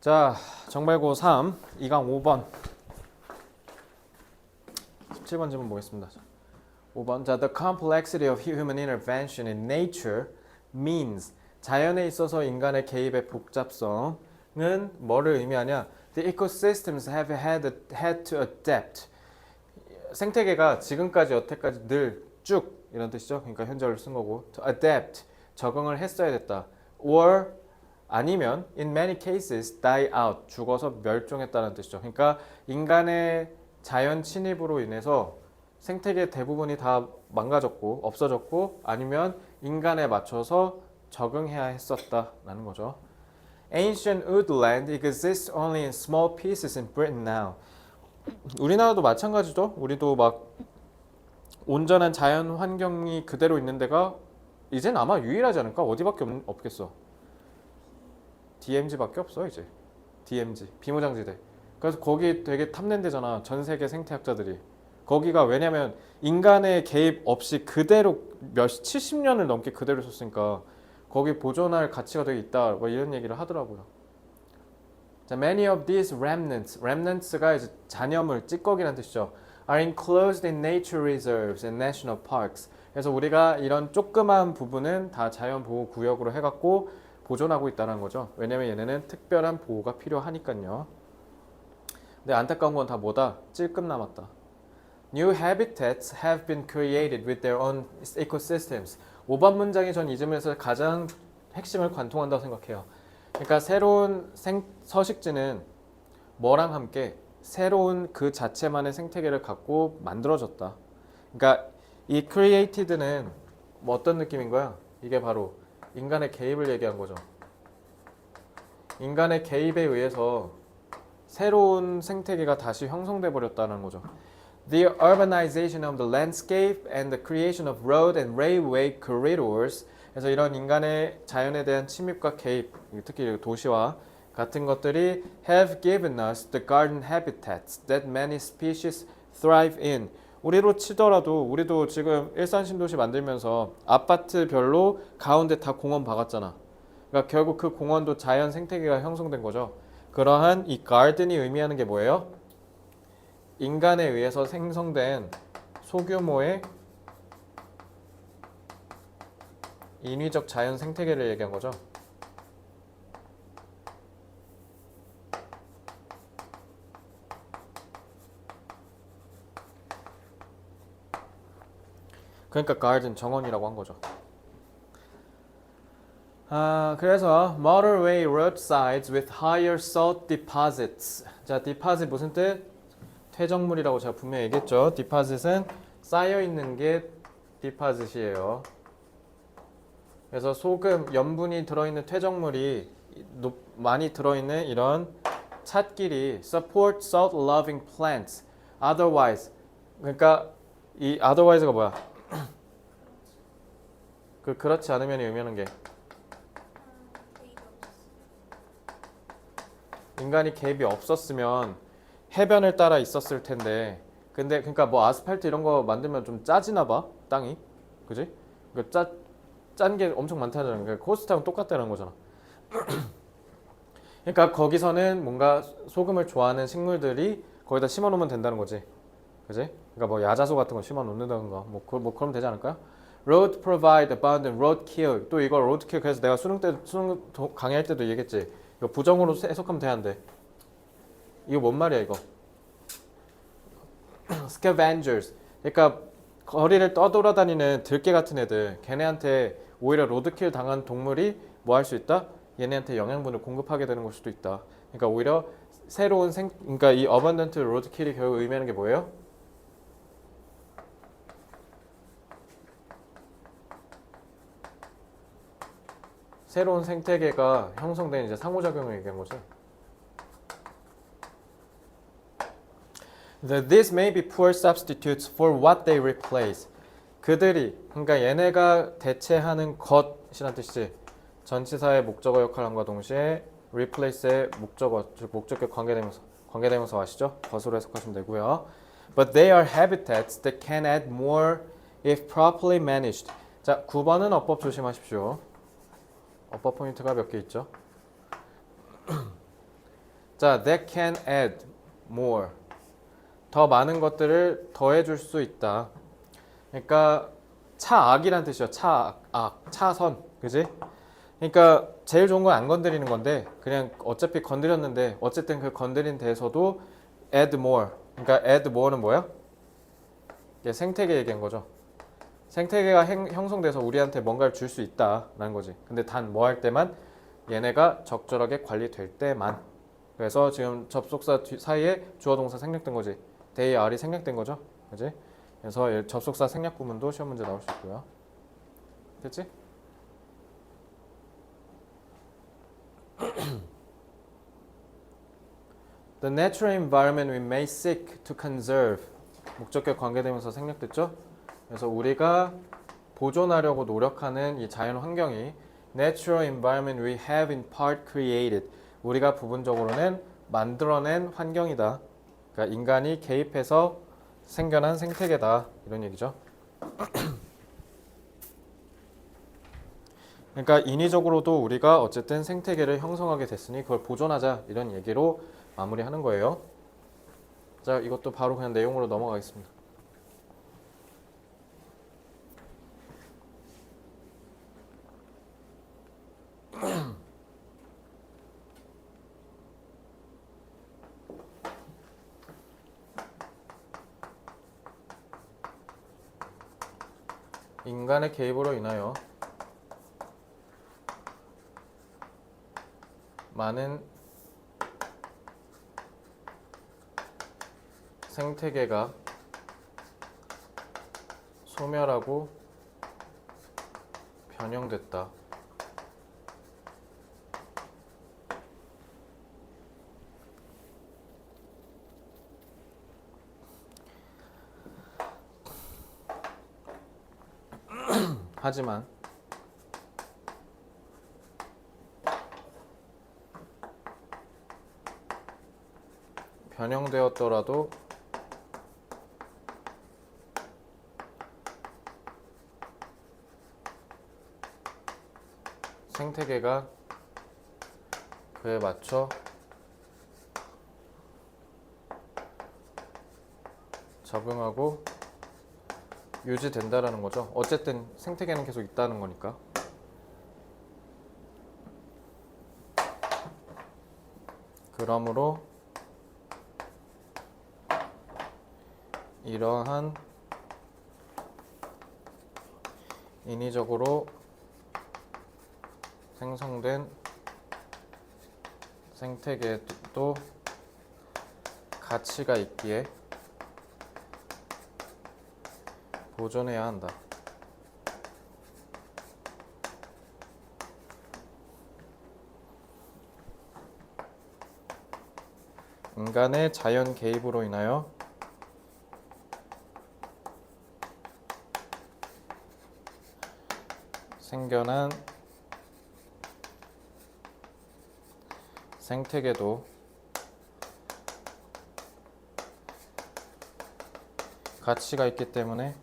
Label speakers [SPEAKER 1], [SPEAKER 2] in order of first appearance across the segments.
[SPEAKER 1] 자, 정발고 3, 2강 5번. 17번 질문 보겠습니다. 5번. 자, the complexity of human intervention in nature means 자연에 있어서 인간의 개입의 복잡성은 뭐를 의미하냐? The ecosystems have had to adapt. 생태계가 지금까지 여태까지 늘 쭉 이런 뜻이죠. 그러니까 현재를 쓴 거고 to adapt 적응을 했어야 됐다. or 아니면 in many cases die out 죽어서 멸종했다는 뜻이죠. 그러니까 인간의 자연 침입으로 인해서 생태계 대부분이 다 망가졌고 없어졌고 아니면 인간에 맞춰서 적응해야 했었다라는 거죠. Ancient woodland exists only in small pieces in Britain now. 우리나라도 마찬가지죠. 우리도 막 온전한 자연 환경이 그대로 있는 데가 이젠 아마 유일하지 않을까? 어디밖에 없겠어. DMZ밖에 없어 이제. DMZ 비무장지대. 그래서 거기 되게 탐낸 데잖아. 전 세계 생태학자들이. 거기가 왜냐면 인간의 개입 없이 그대로 70년을 넘게 그대로 있었으니까 거기 보존할 가치가 되게 있다. 뭐 이런 얘기를 하더라고요. 자, many of these remnants가 이제 잔여물, 찌꺼기란 뜻이죠. are enclosed in nature reserves and national parks. 그래서 우리가 이런 조그만 부분은 다 자연보호구역으로 해갖고 보존하고 있다는 거죠. 왜냐면 얘네는 특별한 보호가 필요하니까요. 근데 안타까운 건 다 뭐다? 찔끔 남았다. New habitats have been created with their own ecosystems. 5번 문장이 전 이 점에서 가장 핵심을 관통한다고 생각해요. 그러니까 새로운 서식지는 뭐랑 함께 새로운 그 자체만의 생태계를 갖고 만들어졌다. 그러니까 이 created는 뭐 어떤 느낌인 거야? 이게 바로 인간의 개입을 얘기한 거죠. 인간의 개입에 의해서 새로운 생태계가 다시 형성돼 버렸다는 거죠. The urbanization of the landscape and the creation of road and railway corridors. 그래서 이런 인간의 자연에 대한 침입과 개입, 특히 도시화 같은 것들이 have given us the garden habitats that many species thrive in. 우리로 치더라도 우리도 지금 일산 신도시 만들면서 아파트별로 가운데 다 공원 박았잖아. 그러니까 결국 그 공원도 자연 생태계가 형성된 거죠. 그러한 이 garden이 의미하는 게 뭐예요? 인간에 의해서 생성된 소규모의 인위적 자연 생태계를 얘기한 거죠. 그러니까 garden 정원이라고 한 거죠. 그래서 motorway roadsides with higher salt deposits. 자, deposit 무슨 뜻? 퇴적물이라고 제가 분명히 얘기했죠. deposit은 쌓여 있는 게 deposit이에요. 그래서 소금, 염분이 들어있는 퇴적물이 많이 들어있는 이런 찻길이 support salt loving plants. otherwise 그러니까 이 otherwise가 뭐야? 그렇지 않으면 의미하는 게 인간이 개입이 없었으면 해변을 따라 있었을 텐데 근데 그러니까 뭐 아스팔트 이런 거 만들면 좀 짜지나 봐 땅이 그지? 짠 게 엄청 많다는 그러니까 코스트하고 똑같다는 거잖아. 그러니까 거기서는 뭔가 소금을 좋아하는 식물들이 거기다 심어 놓으면 된다는 거지 그지? 그러니까 뭐 야자소 같은 거 심어 놓는다던가 뭐 그러면 되지 않을까요? Road provide abundant roadkill. 또 이거 roadkill 그래서 내가 수능 강의할 때도 얘기했지. 이거 부정으로 해석하면 돼 안 돼? 이거 뭔 말이야 이거? Scavengers. 그러니까 거리를 떠돌아다니는 들개 같은 애들. 걔네한테 오히려 로드킬 당한 동물이 뭐 할 수 있다? 얘네한테 영양분을 공급하게 되는 걸 수도 있다. 그러니까 오히려 새로운 그러니까 이 abundant roadkill이 결국 의미하는 게 뭐예요? 새로운 생태계가 형성된 이제 상호작용을 얘기한 거죠. These may be poor substitutes for what they replace. 그들이 그러니까 얘네가 대체하는 것이란 뜻이지. 전치사의 목적어 역할함과 동시에 replace의 목적어 즉 목적격 관계대명사 아시죠? 것으로 해석하시면 되고요. But they are habitats that can add more if properly managed. 자, 9번은 어법 조심하십시오. 어법 포인트가 몇 개 있죠? 자, that can add more. 더 많은 것들을 더해줄 수 있다. 그러니까 차악이란 뜻이죠. 차악, 차선, 그지? 그러니까 제일 좋은 건 안 건드리는 건데 그냥 어차피 건드렸는데 어쨌든 그 건드린 데에서도 add more. 그러니까 add more는 뭐야? 이게 생태계 얘기한 거죠. 생태계가 형성돼서 우리한테 뭔가를 줄 수 있다라는 거지. 근데 단 뭐 할 때만 얘네가 적절하게 관리될 때만. 그래서 지금 접속사 사이에 주어 동사 생략된 거지. they are이 생략된 거죠. 그지? 그래서 접속사 생략 구문도 시험 문제 나올 수 있고요. 됐지? The natural environment we may seek to conserve. 목적격 관계대명사 생략됐죠? 그래서 우리가 보존하려고 노력하는 이 자연 환경이 natural environment we have in part created. 우리가 부분적으로는 만들어낸 환경이다. 그러니까 인간이 개입해서 생겨난 생태계다. 이런 얘기죠. 그러니까 인위적으로도 우리가 어쨌든 생태계를 형성하게 됐으니 그걸 보존하자. 이런 얘기로 마무리하는 거예요. 자, 이것도 바로 그냥 내용으로 넘어가겠습니다. 인간의 개입으로 인하여 많은 생태계가 소멸하고 변형됐다. 하지만 변형되었더라도 생태계가 그에 맞춰 적응하고 유지된다라는 거죠. 어쨌든 생태계는 계속 있다는 거니까. 그러므로 이러한 인위적으로 생성된 생태계도 가치가 있기에 보존해야 한다. 인간의 자연 개입으로 인하여 생겨난 생태계도 가치가 있기 때문에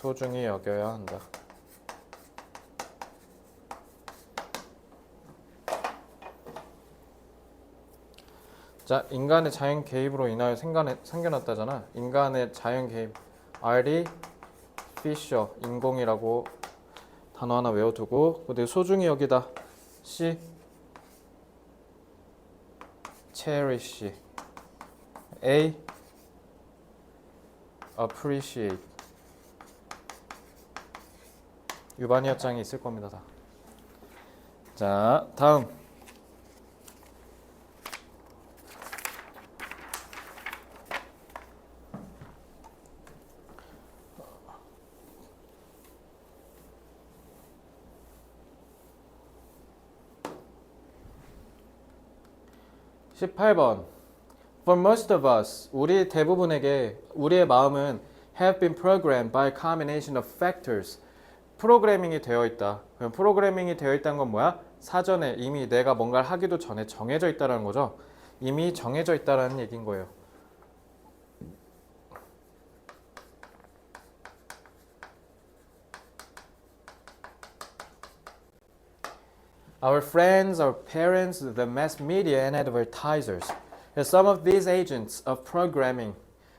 [SPEAKER 1] 소중히 여겨야 한다. 자, 인간의 자연 개입으로 인하여 생겨났다잖아. 인간의 자연 개입, artificial, 인공이라고 단어 하나 외워두고, 근데 소중히 여기다, C, cherish, A, appreciate. 유반이어장이 있을 겁니다. 다. 자, 다음. (18번) For most of us, 우리 대부분에게 우리의 마음은 have been programmed by a combination of factors. 프로그래밍이 되어 있다. 그럼 프로그래밍이 되어 있다는 건 뭐야? 사전에 이미 내가 뭔가를 하기도 전에 정해져 있다는 거죠. 이미 정해져 있다는 얘기인 거예요. our friends, our parents, the mass media and advertisers. Some of these agents of programming.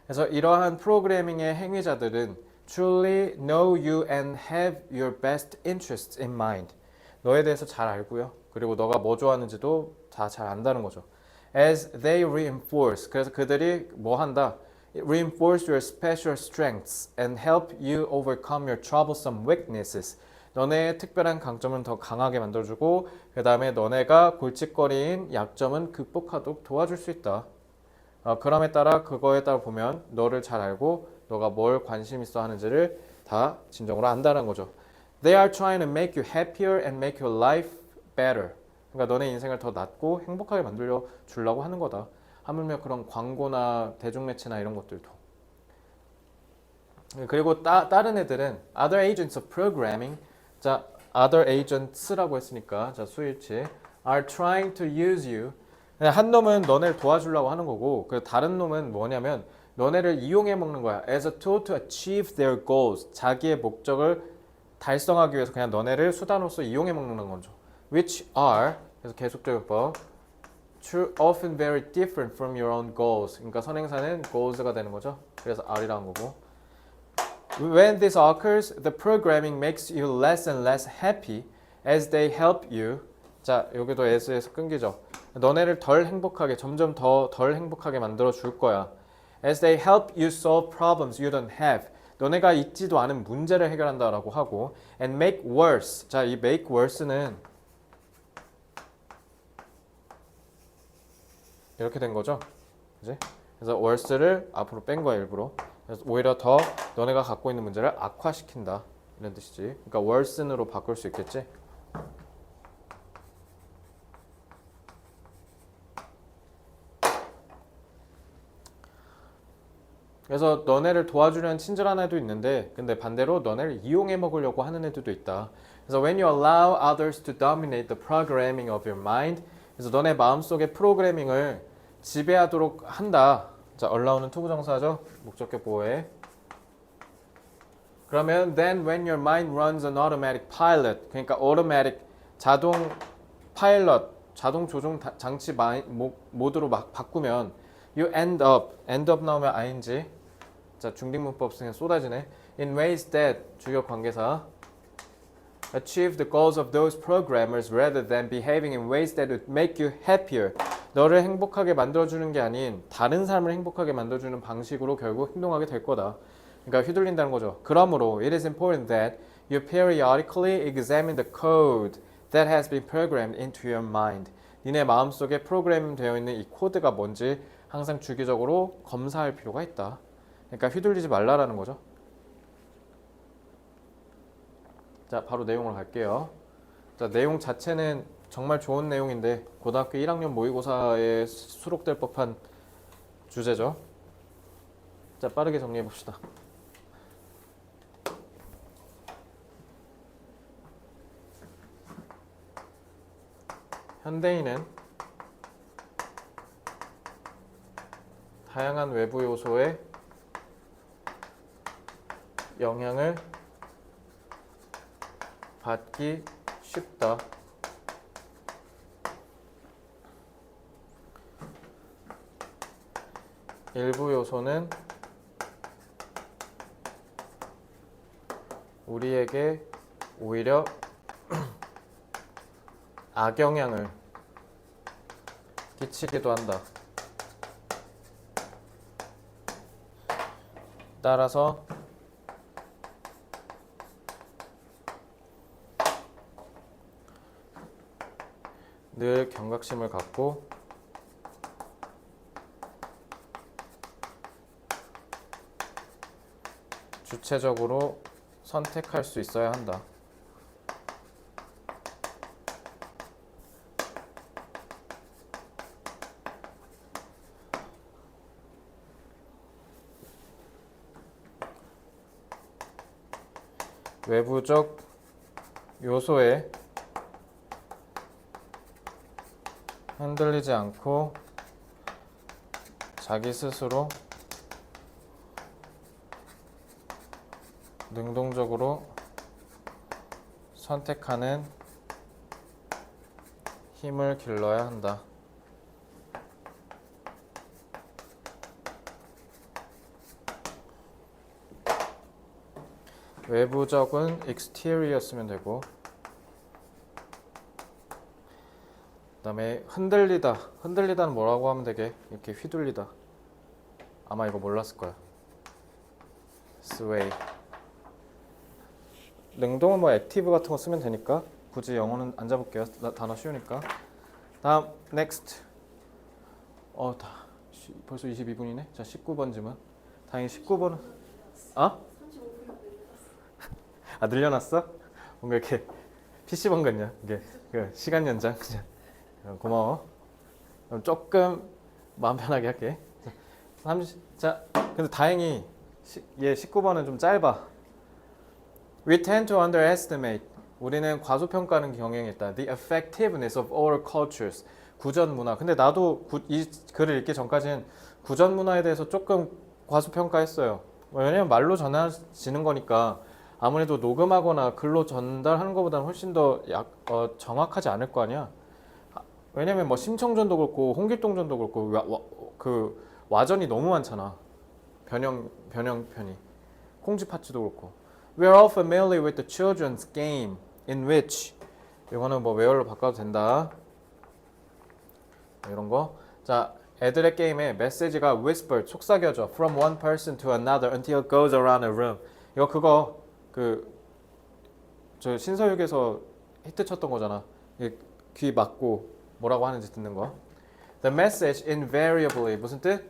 [SPEAKER 1] 그래서 이러한 프로그래밍의 행위자들은 truly know you and have your best interests in mind. 너에 대해서 잘 알고요. 그리고 너가 뭐 좋아하는지도 다 잘 안다는 거죠. As they reinforce. 그래서 그들이 뭐 한다? Reinforce your special strengths and help you overcome your troublesome weaknesses. 너네의 특별한 강점은 더 강하게 만들어주고 그 다음에 너네가 골칫거리인 약점은 극복하도록 도와줄 수 있다. 그럼에 따라 그거에 따라 보면 너를 잘 알고 너가 뭘 관심 있어 하는지를 다 진정으로 안다는 거죠. They are trying to make you happier and make your life better. 그러니까 너네 인생을 더 낫고 행복하게 만들려 주려고 하는 거다. 하물며 그런 광고나 대중매체나 이런 것들도. 그리고 다른 애들은 other agents of programming. 자, other agents라고 했으니까 자 수일치 are trying to use you. 한 놈은 너네를 도와주려고 하는 거고 그 다른 놈은 뭐냐면 너네를 이용해 먹는 거야. As a tool to achieve their goals. 자기의 목적을 달성하기 위해서 그냥 너네를 수단으로서 이용해 먹는 거죠. Which are 그래서 계속적용법 often very different from your own goals. 그러니까 선행사는 goals가 되는 거죠. 그래서 are라는 거고. When this occurs, the programming makes you less and less happy as they help you. 자, 여기도 as에서 끊기죠. 너네를 덜 행복하게, 점점 더 덜 행복하게 만들어 줄 거야. As they help you solve problems you don't have. 너네가 있지도 않은 문제를 해결한다라고 하고 and make worse. 자, 이 make worse는 이렇게 된 거죠. 그지? 그래서 worse를 앞으로 뺀 거야, 일부러. 그래서 오히려 더 너네가 갖고 있는 문제를 악화시킨다. 이런 뜻이지. 그러니까 worsen으로 바꿀 수 있겠지. 그래서 너네를 도와주려는 친절한 애도 있는데 근데 반대로 너네를 이용해 먹으려고 하는 애들도 있다. 그래서 when you allow others to dominate the programming of your mind. 그래서 너네 마음속의 프로그래밍을 지배하도록 한다. 자, allow는 투부정사죠. 목적격 보호해. 그러면 then when your mind runs an automatic pilot. 그러니까 automatic 자동 파일럿, 자동 조종 장치 모드로 막 바꾸면 you end up 나오면 ing. 자, 중딩문법 쓰면 쏟아지네. In ways that 주격 관계사 achieve the goals of those programmers rather than behaving in ways that would make you happier. 너를 행복하게 만들어주는 게 아닌 다른 사람을 행복하게 만들어주는 방식으로 결국 행동하게 될 거다. 그러니까 휘둘린다는 거죠. 그러므로 it is important that you periodically examine the code that has been programmed into your mind. 니네 마음속에 프로그램 되어 있는 이 코드가 뭔지 항상 주기적으로 검사할 필요가 있다. 그러니까 휘둘리지 말라라는 거죠. 자, 바로 내용으로 갈게요. 자, 내용 자체는 정말 좋은 내용인데 고등학교 1학년 모의고사에 수록될 법한 주제죠. 자, 빠르게 정리해 봅시다. 현대인은 다양한 외부 요소에 영향을 받기 쉽다. 일부 요소는 우리에게 오히려 악영향을 끼치기도 한다. 따라서 늘 경각심을 갖고 주체적으로 선택할 수 있어야 한다. 외부적 요소에 흔들리지 않고 자기 스스로 능동적으로 선택하는 힘을 길러야 한다. 외부적은 exterior 쓰면 되고, 그 다음에 흔들리다. 흔들리다는 뭐라고 하면 되게? 이렇게 휘둘리다. 아마 이거 몰랐을 거야. sway. 능동은 뭐 active 같은 거 쓰면 되니까 굳이 영어는 안 잡을게요. 단어 쉬우니까. 다음 next. 벌써 22분이네. 자, 19번 질문. 다행히 19번은 아? 아, 늘려놨어? 뭔가 이렇게 PC방 같냐? 이게 그 시간 연장. 고마워. 그럼 조금 마음 편하게 할게. 자, 근데 다행히 얘 19번은 좀 짧아. We tend to underestimate. 우리는 과소평가하는 경향이 있다. The effectiveness of oral cultures. 구전 문화. 근데 나도 이 글을 읽기 전까지는 구전 문화에 대해서 조금 과소평가했어요. 왜냐면 말로 전해지는 거니까 아무래도 녹음하거나 글로 전달하는 것보다는 훨씬 더 정확하지 않을 거 아니야. 왜냐면 뭐 심청전도 그렇고 홍길동전도 그렇고 그 와전이 너무 많잖아. 변형편이. 콩쥐팥쥐도 그렇고. We are all familiar with the children's game in which 이거는 뭐 where로 바꿔도 된다. 이런 거. 자, 애들의 게임에 메시지가 whispered, 속삭여져. From one person to another until it goes around a room. 이거 그거 저 신서유기에서 히트 쳤던 거잖아. 귀 막고 뭐라고 하는지 듣는 거. The message invariably 무슨 뜻?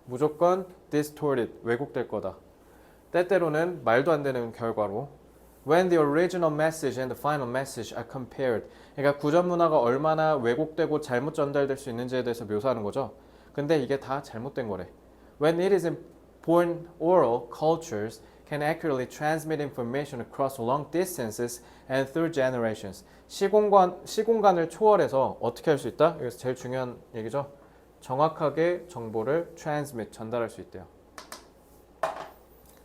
[SPEAKER 1] 무조건 distorted, 왜곡될 거다. 때때로는 말도 안 되는 결과로 when the original message and the final message are compared. 그러니까 구전 문화가 얼마나 왜곡되고 잘못 전달될 수 있는지에 대해서 묘사하는 거죠. 근데 이게 다 잘못된 거래. When it is born oral cultures can accurately transmit information across long distances and through generations. 시공간을 초월해서 어떻게 할 수 있다? 여기서 제일 중요한 얘기죠. 정확하게 정보를 transmit, 전달할 수 있대요.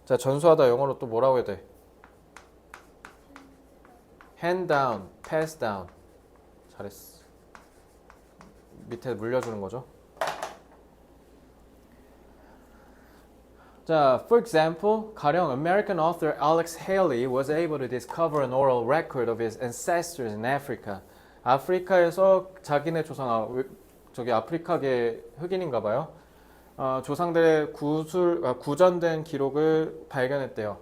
[SPEAKER 1] 자, 전수하다 영어로 또 뭐라고 해야 돼? hand down, pass down. 잘했어. 밑에 물려주는 거죠. 자, for example, 가령 American author Alex Haley was able to discover an oral record of his ancestors in Africa. 아프리카에서 자기네 조상, 저기 아프리카계 흑인인가 봐요. 조상들의 구전된 기록을 발견했대요.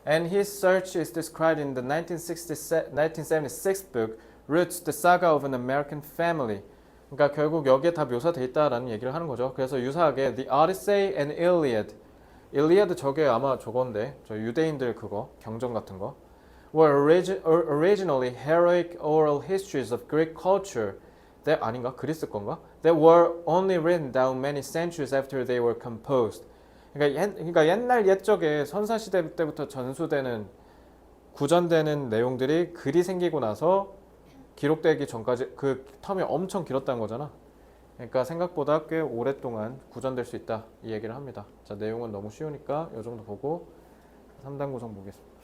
[SPEAKER 1] And his search is described in the 1976 book Roots, the Saga of an American Family. 그러니까 결국 여기에 다 묘사돼 있다라는 얘기를 하는 거죠. 그래서 유사하게 The Odyssey and Iliad. 일리아드 저게 아마 저건데 저 유대인들 그거 경전 같은 거. Were originally heroic oral histories of Greek culture. That 아닌가? 그리스 건가? That were only written down many centuries after they were composed. 그러니까 옛날 옛적에 선사시대 때부터 전수되는 구전되는 내용들이 글이 생기고 나서 기록되기 전까지 그 텀이 엄청 길었다는 거잖아. 그러니까 생각보다 꽤 오랫동안 구전될 수 있다 이 얘기를 합니다. 자, 내용은 너무 쉬우니까 이 정도 보고 3단 구성 보겠습니다.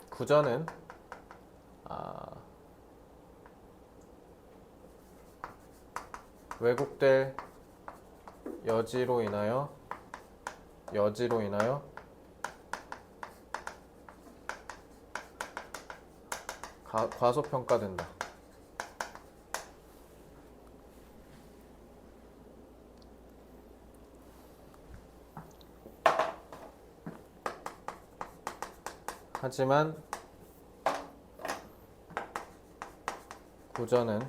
[SPEAKER 1] 구전은 왜곡될 여지로 인하여 과소평가된다. 하지만 구전은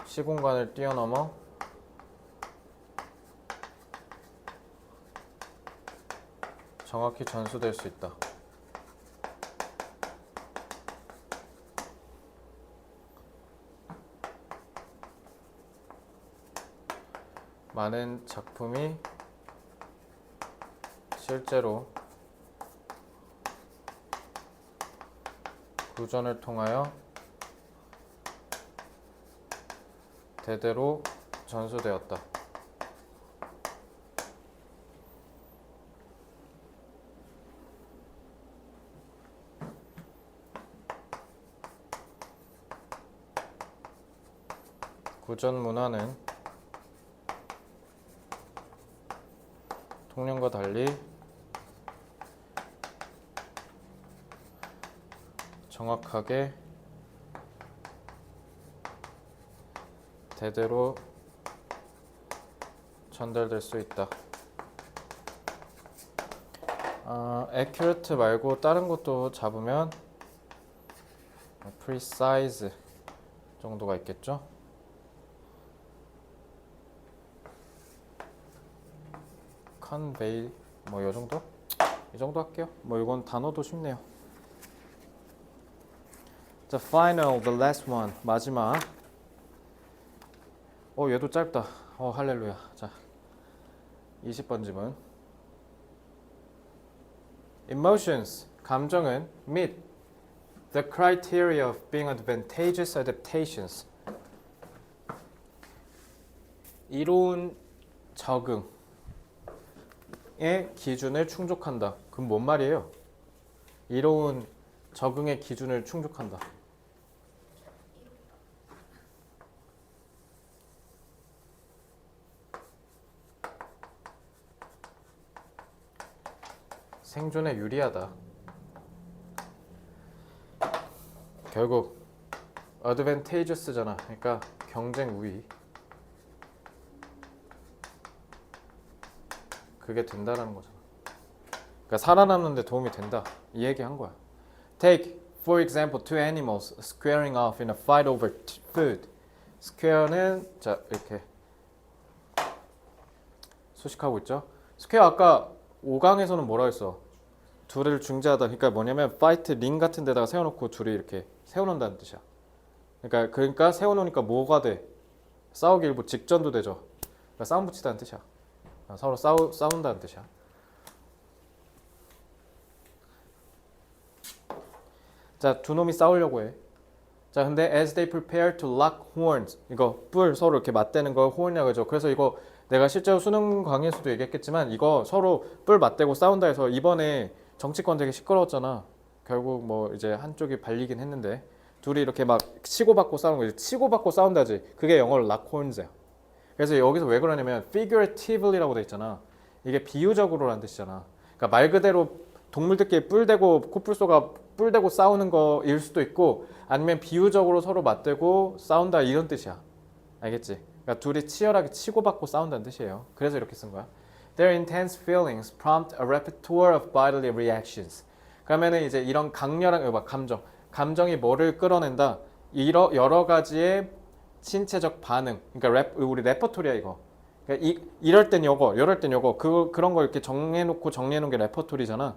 [SPEAKER 1] 시공간을 뛰어넘어 정확히 전수될 수 있다. 많은 작품이 실제로 구전을 통하여 대대로 전수되었다. 구전 문화는 통념과 달리 정확하게 대대로 전달될 수 있다. accurate 말고 다른 것도 잡으면 precise 정도가 있겠죠. convey 뭐 이 정도? 이 정도 할게요. 뭐 이건 단어도 쉽네요. 자, final, the last one. 마지막. 얘도 짧다. 할렐루야. 자, 20번 지문. Emotions, 감정은 meet the criteria of being advantageous adaptations. 이로운 적응의 기준을 충족한다. 그럼 뭔 말이에요? 이로운 적응의 기준을 충족한다. 생존에 유리하다. 결국 advantageous잖아. 그러니까 경쟁 우위. 그게 된다라는 거잖아. 그러니까 살아남는 데 도움이 된다. 이 얘기 한 거야. Take, for example, two animals squaring off in a fight over food. square는 자 이렇게 수식하고 있죠. square 아까 5강에서는 뭐라 했어? 둘을 중재하다. 그러니까 뭐냐면 파이트 링 같은 데다가 세워놓고 둘이 이렇게 세워놓는다는 뜻이야. 그러니까 세워놓으니까 뭐가 돼? 싸우기 일부 직전도 되죠. 그러니까 싸움 붙이다는 뜻이야. 서로 싸운다는 뜻이야. 자, 두 놈이 싸우려고 해. 자, 근데 as they prepare to lock horns, 이거 뿔 서로 이렇게 맞대는 걸 horn이라고 하죠. 그래서 이거 내가 실제로 수능 강의에서도 얘기했겠지만 이거 서로 뿔 맞대고 싸운다 해서 이번에 정치권 되게 시끄러웠잖아. 결국 뭐 이제 한쪽이 발리긴 했는데 둘이 이렇게 막 치고받고 싸우는 거지. 치고받고 싸운다지. 그게 영어로 lock horns야. 그래서 여기서 왜 그러냐면 figuratively라고 돼 있잖아. 이게 비유적으로라는 뜻이잖아. 그러니까 말 그대로 동물들끼리 뿔대고 코뿔소가 뿔대고 싸우는 거일 수도 있고 아니면 비유적으로 서로 맞대고 싸운다 이런 뜻이야. 알겠지? 그러니까 둘이 치열하게 치고받고 싸운다는 뜻이에요. 그래서 이렇게 쓴 거야. Their intense feelings prompt a repertoire of bodily reactions. 그러면은 이제 이런 강렬한 감정이 뭐를 끌어낸다. 여러 가지의 신체적 반응. 그러니까 우리 레퍼토리야 이거. 그러니까 이럴 땐 요거, 이럴 땐 요거. 그런 거 이렇게 정리해놓은 게 레퍼토리잖아.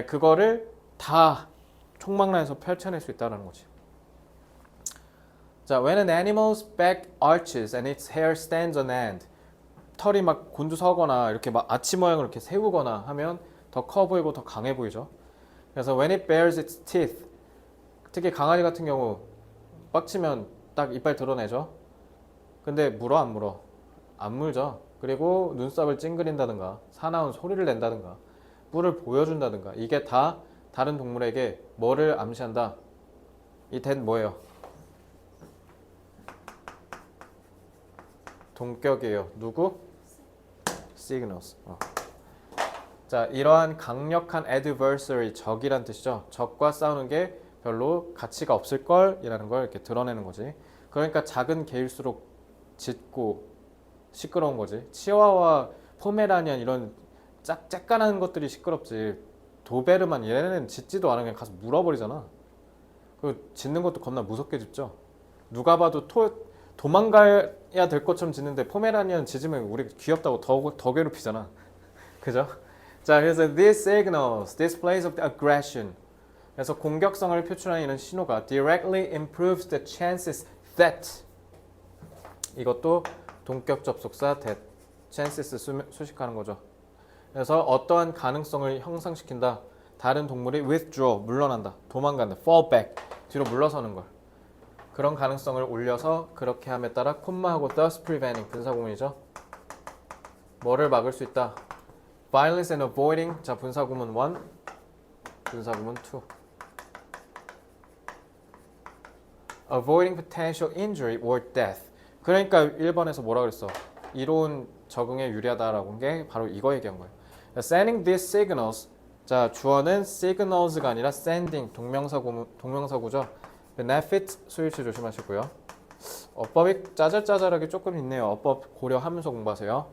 [SPEAKER 1] 그거를 다 총망라해서 펼쳐낼 수 있다는 거지. 자, when an animal's back arches and its hair stands on end. 털이 막 곤두서거나 이렇게 막 아치 모양으로 이렇게 세우거나 하면 더 커 보이고 더 강해 보이죠. 그래서 when it bares its teeth. 특히 강아지 같은 경우 빡치면 딱 이빨 드러내죠. 근데 물어 안 물어? 안 물죠. 그리고 눈썹을 찡그린다든가 사나운 소리를 낸다든가 뿔을 보여준다든가 이게 다 다른 동물에게 뭐를 암시한다? 이 that 뭐예요? 동격이에요. 누구? signals. 자, 이러한 강력한 adversary, 적이란 뜻이죠. 적과 싸우는 게 별로 가치가 없을 걸이라는 걸 이렇게 드러내는 거지. 그러니까 작은 개일수록 짖고 시끄러운 거지. 치와와 포메라니안 이런 짝짝간한 것들이 시끄럽지. 도베르만 얘네는 짖지도 않아. 그냥 가서 물어버리잖아. 그 짖는 것도 겁나 무섭게 짖죠. 누가 봐도 도망가야 될 것처럼 짖는데 포메라니안 짖으면 우리 귀엽다고 더 괴롭히잖아. 그죠? 자, 그래서 this signals displays of aggression. 그래서 공격성을 표출하는 이런 신호가 directly improves the chances that. 이것도 동격 접속사 that. chances 수식하는 거죠. 그래서 어떠한 가능성을 형성시킨다. 다른 동물이 withdraw, 물러난다. 도망간다. fall back, 뒤로 물러서는 걸. 그런 가능성을 올려서 그렇게 함에 따라 콤마하고 thus preventing, 분사구문이죠. 뭐를 막을 수 있다? violence and avoiding, 자 분사구문 1, 분사구문 2. avoiding potential injury or death. 그러니까 1번에서 뭐라 그랬어? 이론 적응에 유리하다라고 한 게 바로 이거 얘기한 거예요. Sending these signals. 자, 주어는 signals가 아니라 sending 동명사구죠. benefit 수일치 조심하시고요. 어법이 짜잘짜잘하게 조금 있네요. 어법 고려하면서 공부하세요.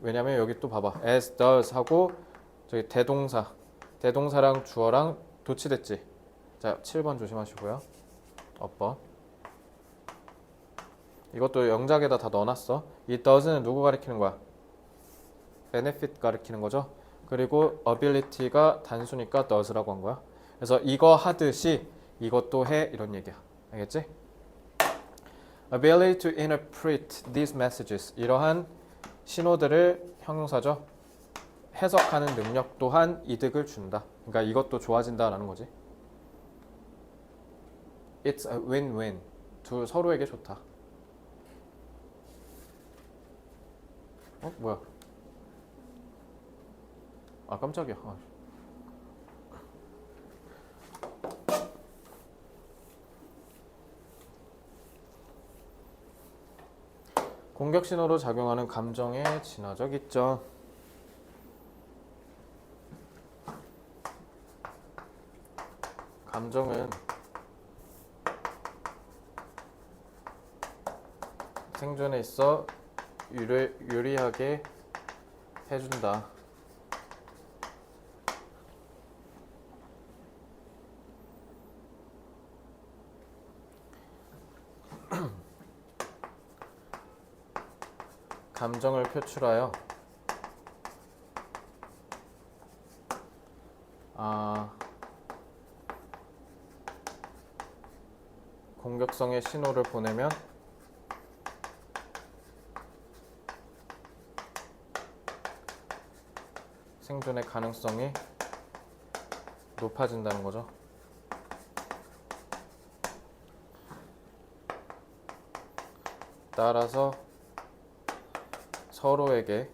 [SPEAKER 1] 왜냐면 여기 또 봐봐. as, does 하고 저기 대동사랑 주어랑 도치됐지. 자, 7번 조심하시고요. 어법. 이것도 영작에다 다 넣어놨어. 이 does는 누구 가리키는 거야? benefit 가리키는 거죠. 그리고 ability가 단수니까 does라고 한 거야. 그래서 이거 하듯이 이것도 해 이런 얘기야. 알겠지? ability to interpret these messages. 이러한 신호들을 형용사죠. 해석하는 능력 또한 이득을 준다. 그러니까 이것도 좋아진다라는 거지. It's a win-win. 서로에게 좋다. 뭐야? 아, 깜짝이야. 공격 신호로 작용하는 감정의 진화적 이점. 감정은 생존에 있어 유리하게 해준다. 감정을 표출하여 공격성의 신호를 보내면 생존의 가능성이 높아진다는 거죠. 따라서 서로에게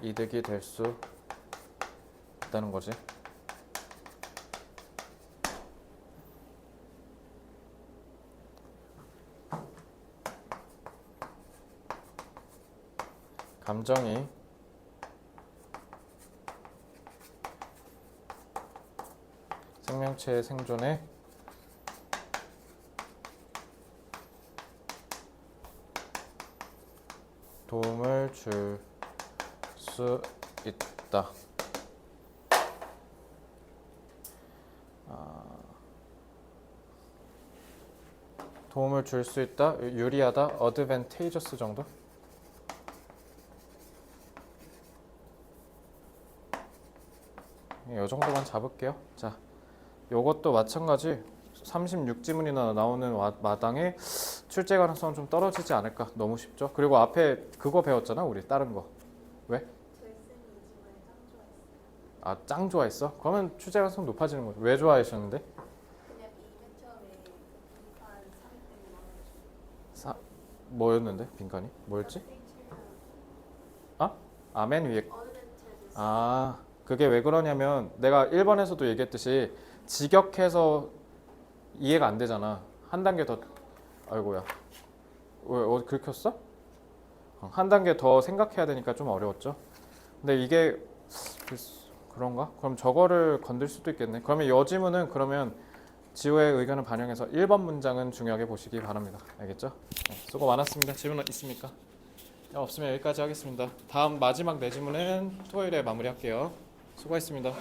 [SPEAKER 1] 이득이 될 수 있다는 거지. 감정이 생명체의 생존에 도움을 줄 수 있다. 도움을 줄 수 있다. 유리하다. advantageous 정도? 이 정도만 잡을게요. 자, 요것도 마찬가지 36지문이나 나오는 마당에 출제 가능성은 좀 떨어지지 않을까. 너무 쉽죠? 그리고 앞에 그거 배웠잖아 우리 다른 거. 왜? 아, 짱 좋아했어? 그러면 출제 가능성 높아지는 거죠. 왜 좋아하셨는데?
[SPEAKER 2] 그냥 이맨 처음에 빈칸 300만 원.
[SPEAKER 1] 뭐였는데? 빈칸이? 뭐였지? 아? 아멘 위에. 아, 그게 왜 그러냐면 내가 1번에서도 얘기했듯이 직역해서 이해가 안 되잖아. 한 단계 더. 아이고야. 왜 긁혔어? 한 단계 더 생각해야 되니까 좀 어려웠죠. 근데 이게 그런가? 그럼 저거를 건들 수도 있겠네. 그러면 여지문은 그러면 지호의 의견을 반영해서 1번 문장은 중요하게 보시기 바랍니다. 알겠죠? 네, 수고 많았습니다. 질문 있습니까? 없으면 여기까지 하겠습니다. 다음 마지막 내지문은 토요일에 마무리할게요. 수고했습니다.